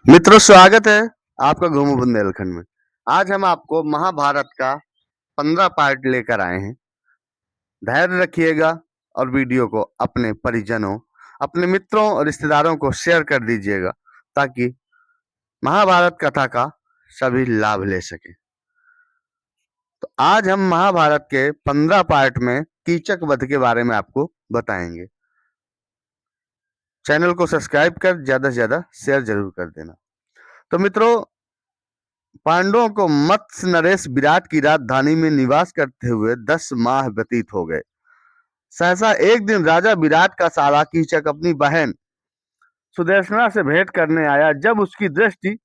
मित्रों, स्वागत है आपका घूमू बुंदेलखंड में। आज हम आपको महाभारत का 15 पार्ट लेकर आए हैं। धैर्य रखिएगा और वीडियो को अपने परिजनों, अपने मित्रों और रिश्तेदारों को शेयर कर दीजिएगा ताकि महाभारत कथा का सभी लाभ ले सकें। तो आज हम महाभारत के 15 पार्ट में कीचक वध के बारे में आपको बताएंगे। चैनल को सब्सक्राइब कर ज्यादा से ज्यादा शेयर जरूर कर देना। तो मित्रों, पांडवों को मत्स्य नरेश विराट की राजधानी में निवास करते हुए 10 माह व्यतीत हो गए। सहसा एक दिन राजा विराट का साला कीचक अपनी बहन सुदेशना से भेंट करने आया। जब उसकी दृष्टि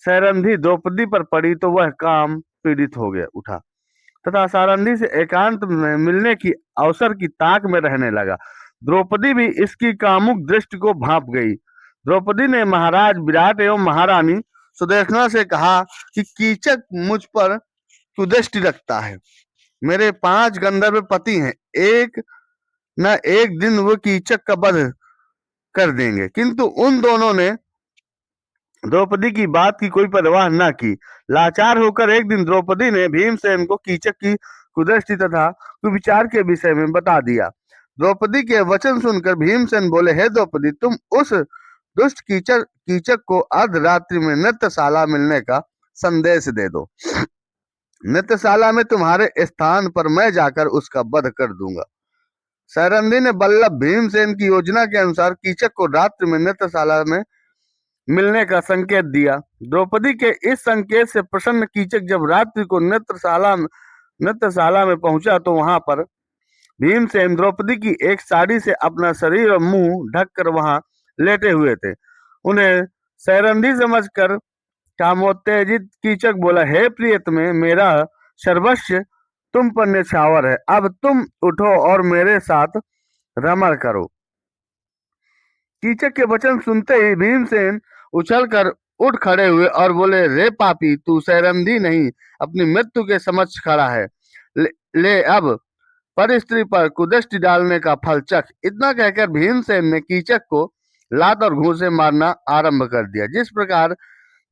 सैरंधी द्रौपदी पर पड़ी तो वह काम पीड़ित हो गया उठा तथा सारंधी से एकांत में मिलने की अवसर की ताक में रहने लगा। द्रौपदी भी इसकी कामुक दृष्टि को भांप गई। द्रौपदी ने महाराज विराट एवं महारानी सुदेशना से कहा कि कीचक मुझ पर कुदृष्टि रखता है। मेरे 5 गंधर्व पति हैं, एक न एक दिन वो कीचक का वध कर देंगे। किंतु उन दोनों ने द्रौपदी की बात की कोई परवाह न की। लाचार होकर एक दिन द्रौपदी ने भीमसेन को कीचक की कुदृष्टि तथा कुविचार के विषय में बता दिया। द्रौपदी के वचन सुनकर भीमसेन बोले, हे द्रौपदी, तुम उस दुष्ट कीचक को अर्धरात्रि में नृत्यशाला मिलने का संदेश दे दो। नृत्यशाला में तुम्हारे स्थान पर मैं जाकर उसका वध कर दूंगा। सैरंधी ने बल्लभ भीमसेन की योजना के अनुसार कीचक को रात्रि में नृत्यशाला में मिलने का संकेत दिया। द्रौपदी के इस संकेत से प्रसन्न कीचक जब रात्रि को नृत्यशाला में पहुंचा तो वहां पर भीमसेन द्रौपदी की एक साड़ी से अपना शरीर और मुंह ढककर वहां लेटे हुए थे। उन्हें सैरंधी समझकर कामोत्तेजित कीचक बोला, हे प्रियतमे, मेरा सर्वस्व तुम पर न्यौछावर है। अब तुम उठो और मेरे साथ रमण करो। कीचक के वचन सुनते ही भीमसेन उछलकर उठ खड़े हुए और बोले, रे पापी, तू सैरंधी नहीं अपनी मृत्यु के समक्ष खड़ा है। ले अब पर स्त्री पर कुदृष्टि डालने का फल चख। इतना कहकर भीमसेन ने कीचक को लात और घूंसे मारना आरंभ कर दिया। जिस प्रकार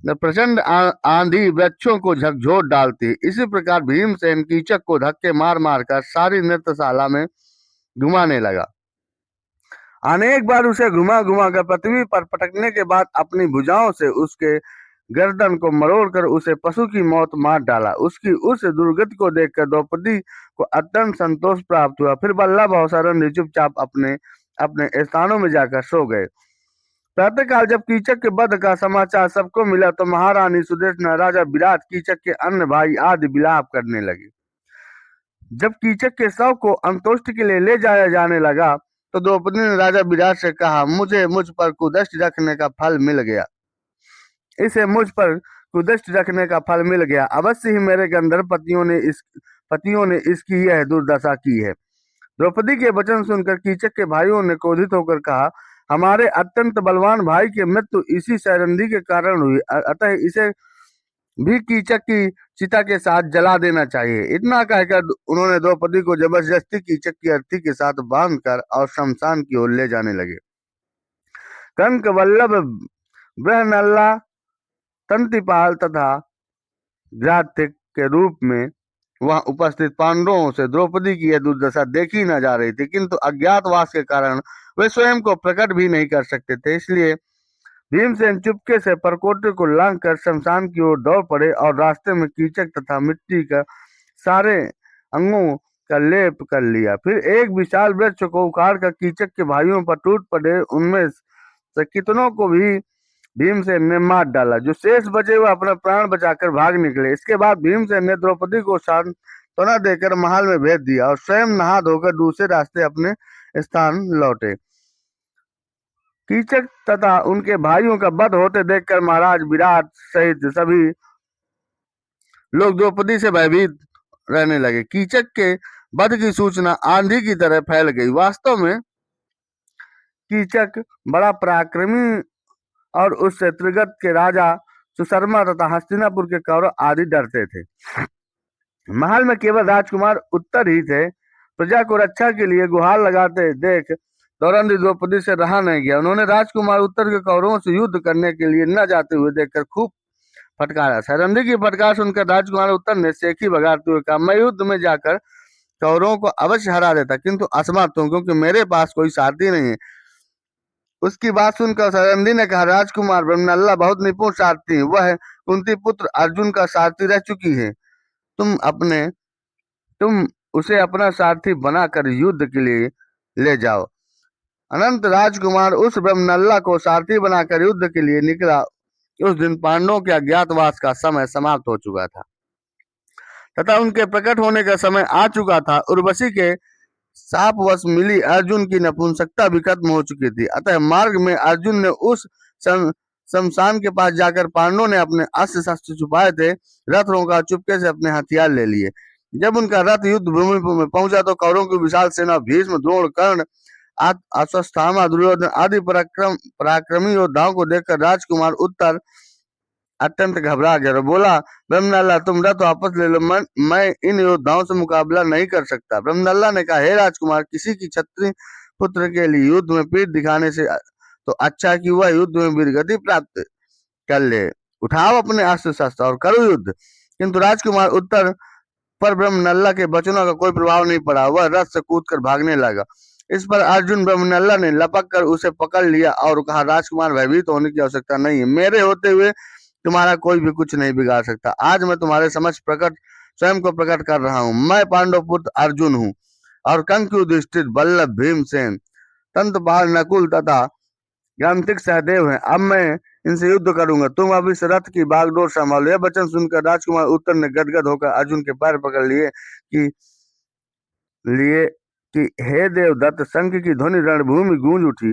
प्रचंड आंधी वृक्षों को झकझोर डालती, इसी प्रकार भीमसेन कीचक को धक्के मार मार कर सारी नृत्यशाला में घुमाने लगा। अनेक बार उसे घुमा घुमा कर पृथ्वी पर पटकने के बाद अपनी भुजाओं से उसके गर्दन को मरोड़कर उसे पशु की मौत मार डाला। उसकी उस दुर्गति को देखकर द्रौपदी को अत्यंत संतोष प्राप्त हुआ। फिर बल्लभ और सैरंधी चुपचाप अपने अपने स्थानों में जाकर सो गए। प्रातःकाल जब कीचक के वध का समाचार सबको मिला तो महारानी सुदेशना, राजा विराट, कीचक के अन्य भाई आदि विलाप करने लगे। जब कीचक के शव को अंत्येष्टि के लिए ले जाया जाने लगा तो द्रौपदी ने राजा विराट से कहा, मुझे मुझ पर कुदृष्टि रखने का फल मिल गया। इसे मुझ पर कुदृष्टि रखने का फल मिल गया। अवश्य ही मेरे गंधर्व पतियों ने इसकी यह दुर्दशा की है। द्रौपदी के वचन सुनकर कीचक के भाइयों ने क्रोधित होकर कहा, हमारे अत्यंत बलवान भाई की मृत्यु इसी सैरंधी के कारण हुई, अतः इसे भी कीचक की चिता के साथ जला देना चाहिए। इतना कहकर उन्होंने द्रौपदी को जबरदस्ती कीचक की अर्थी के साथ बांधकर और शमशान की ओर ले जाने लगे। कंक वल्लभ, बृहनल्ला, तंतिपाल तथा ग्राथिक के रूप में वहां उपस्थित पांडवों से द्रौपदी की यह दुर्दशा देखी न जा रही थी, किंतु अज्ञातवास के कारण वे स्वयं को प्रकट भी नहीं कर सकते थे। इसलिए भीमसेन चुपके से परकोटे को लांघकर शमशान की ओर दौड़ पड़े और रास्ते में कीचक तथा मिट्टी का सारे अंगों का लेप कर लिया। फिर एक विशाल वृक्ष को उखाड़ कर कीचक के भाइयों पर टूट पड़े। उनमें से कितनों को भी भीमसेन ने मार डाला। जो शेष बचे हुए अपना प्राण बचाकर भाग निकले। इसके बाद भीमसेन ने द्रौपदी को सांत्वना देकर महल में भेज दिया और स्वयं नहा धोकर दूसरे रास्ते अपने स्थान लौटे। कीचक तथा उनके भाइयों का वध होते देखकर महाराज विराट सहित सभी लोग द्रौपदी से भयभीत रहने लगे। कीचक के वध की सूचना आंधी की तरह फैल गई। वास्तव में कीचक बड़ा पराक्रमी और उससे त्रिगत के राजा सुशर्मा तथा हस्तिनापुर के कौरव आदि डरते थे। महल में केवल राजकुमार उत्तर ही थे। प्रजा को रक्षा के लिए गुहार लगाते देख दौरान द्रौपदी से रहा नहीं गया। उन्होंने राजकुमार उत्तर के कौरवों से युद्ध करने के लिए न जाते हुए देखकर खूब फटकारा। सारंगी की फटकार सुनकर राजकुमार उत्तर ने सेखी बगाड़ते हुए कहा, मैं युद्ध में जाकर कौरवों को अवश्य हरा देता, किंतु असमर्थ हूं, क्योंकि मेरे पास कोई सारथी नहीं है। उसकी बात सुनकर सारंगी ने कहा, राजकुमार ब्रह्मनल्ला बहुत निपुण सारथी है, वह कुंती पुत्र अर्जुन का सारथी रह चुकी है। तुम अपने तुम उसे अपना सारथी बनाकर युद्ध के लिए ले जाओ। अनंत राजकुमार उस ब्रह्मनल्ला को सारथी बनाकर युद्ध के लिए निकला। उस दिन पांडवों के अज्ञातवास का समय समाप्त हो चुका था तथा उनके प्रकट होने का समय आ चुका था। उर्वशी के शापवश मिली अर्जुन की नपुंसकता भी खत्म हो चुकी थी। अतः मार्ग में अर्जुन ने उस शमशान के पास जाकर पांडवों ने अपने अस्त्र शस्त्र छुपाए थे, रथ रोका, चुपके से अपने हथियार ले लिए। जब उनका रथ युद्ध भूमि में पहुंचा तो कौरवों की विशाल सेना भीष्म, द्रोण, कर्ण, अश्वत्थामा, दुर्योधन आदि पराक्रमी योद्धाओं को देखकर राजकुमार उत्तर अत्यंत घबरा गया और बोला, ब्रह्मनल्ला तुम रथ वापस ले लो, मैं इन योद्धाओं से मुकाबला नहीं कर सकता। ब्रह्मनल्ला ने कहा, हे राजकुमार, किसी की क्षत्रिय पुत्र के लिए युद्ध में पीठ दिखाने से तो अच्छा कि वह युद्ध में वीरगति प्राप्त कर ले। उठाओ अपने अस्त्र शस्त्र और करो युद्ध। किंतु राजकुमार उत्तर पर ब्रह्मनल्ला के वचनों का कोई प्रभाव नहीं पड़ा। वह रथ से कूदकर भागने लगा। इस पर अर्जुन ब्रह्मनल्ला ने लपक कर उसे पकड़ लिया और कहा, राजकुमार, भयभीत होने की आवश्यकता नहीं है। मेरे होते हुए तुम्हारा कोई भी कुछ नहीं बिगाड़ सकता। आज मैं तुम्हारे समक्ष स्वयं को प्रकट कर रहा हूँ। मैं पांडव पुत्र अर्जुन हूँ और कंक युधिष्ठिर, बल्लभ, भीमसेन, तंतुपाल, नकुल तथा यांत्रिक सहदेव हैं। अब मैं इनसे युद्ध करूंगा। तुम अब इस रथ की बागडोर संभालो। यह वचन सुनकर राजकुमार उत्तर ने गदगद होकर अर्जुन के पैर पकड़ लिए कि हे देवदत्त, शंख की ध्वनि रणभूमि गूंज उठी।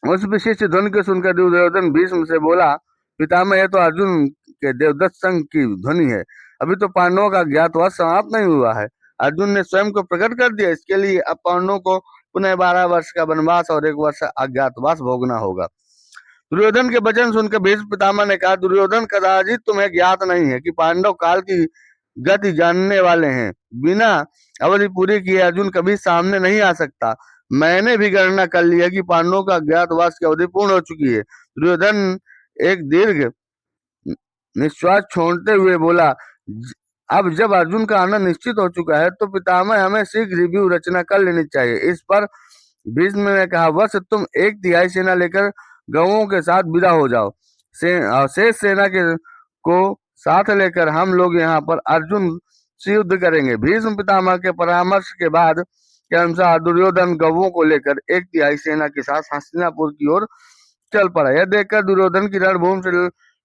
उस विशिष्ट ध्वनि को सुनकर दुर्योधन भीष्म से बोला, पितामह, यह तो अर्जुन के देवदत्त शंख की ध्वनि है। अभी तो पांडवों का ज्ञातवास समाप्त नहीं हुआ है। अर्जुन ने स्वयं को प्रकट कर दिया। इसके लिए अब पांडवों को पुनः 12 वर्ष का वनवास और 1 वर्ष अज्ञातवास भोगना होगा। दुर्योधन के वचन सुनकर भीष्म पितामह ने कहा, दुर्योधन, कदाचित तुम्हें ज्ञात नहीं है कि पांडव काल की गति जानने वाले हैं। बिना अवधि पूरी किए अर्जुन कभी सामने नहीं आ सकता। मैंने भी गणना कर लिया कि पांडवों का अज्ञातवास की अवधि पूर्ण हो चुकी है। दुर्योधन एक दीर्घ निश्वास छोड़ते हुए बोला, अब जब अर्जुन का आना निश्चित हो चुका है तो पितामह, हमें शीघ्र व्यूह रचना कर लेनी चाहिए। इस पर भीष्म ने कहा, वत्स, तुम 1/3 सेना लेकर गौओं के साथ विदा हो जाओ। शेष सेना को साथ लेकर हम लोग यहाँ पर अर्जुन से युद्ध करेंगे। भीष्म पितामह के परामर्श के बाद के अनुसार दुर्योधन गौओं को लेकर 1/3 सेना के साथ हस्तिनापुर की ओर चल पड़ा। यह देखकर दुर्योधन की रणभूमि से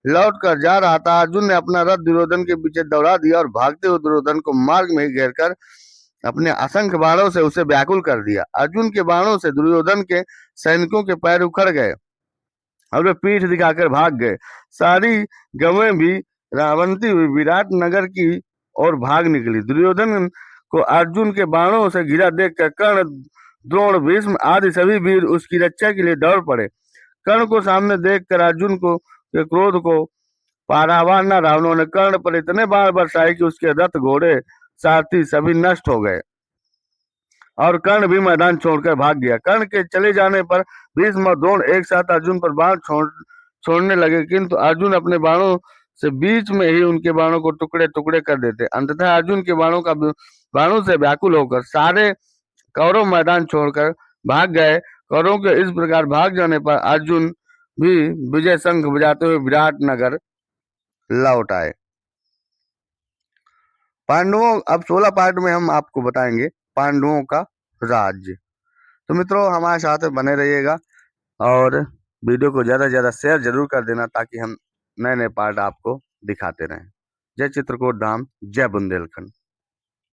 लौट कर जा रहा था अर्जुन ने अपना रथ दुर्योधन के पीछे दौड़ा दिया और भागते हुए दुर्योधन को मार्ग में ही घेर कर अपने असंख्य बाणों से उसे व्याकुल कर दिया। अर्जुन के बाणों से दुर्योधन के सैनिकों के पैर उखड़ गए और वे पीठ दिखाकर भाग गए। सारी गवें भी रावंती हुई विराट नगर की ओर भाग निकली। दुर्योधन को अर्जुन के बाणों से घिरा देखकर कर्ण, द्रोण, भीष्म आदि सभी वीर उसकी रक्षा के लिए दौड़ पड़े। कर्ण को सामने देखकर अर्जुन को के क्रोध को पारावार न रहा। उन्होंने कर्ण पर इतने बाण बरसाए कि उसके रथ, घोड़े, सारथी सभी नष्ट हो गए और कर्ण भी मैदान छोड़कर भाग गया। कर्ण के चले जाने पर भीष्म और द्रोण एक साथ अर्जुन पर बाण छोड़ने लगे, किंतु अर्जुन अपने बाणों से बीच में ही उनके बाणों को टुकड़े टुकड़े कर देते। अंततः अर्जुन के बाणों से व्याकुल होकर सारे कौरव मैदान छोड़कर भाग गए। कौरवों के इस प्रकार भाग जाने पर अर्जुन भी विजय शंख बजाते हुए विराट नगर लौट आए। पांडवों, अब 16 पार्ट में हम आपको बताएंगे पांडवों का राज्य। तो मित्रों, हमारे साथ बने रहिएगा और वीडियो को ज़्यादा से ज़्यादा शेयर जरूर कर देना ताकि हम नए नए पार्ट आपको दिखाते रहें। जय चित्रकूट धाम, जय बुंदेलखंड।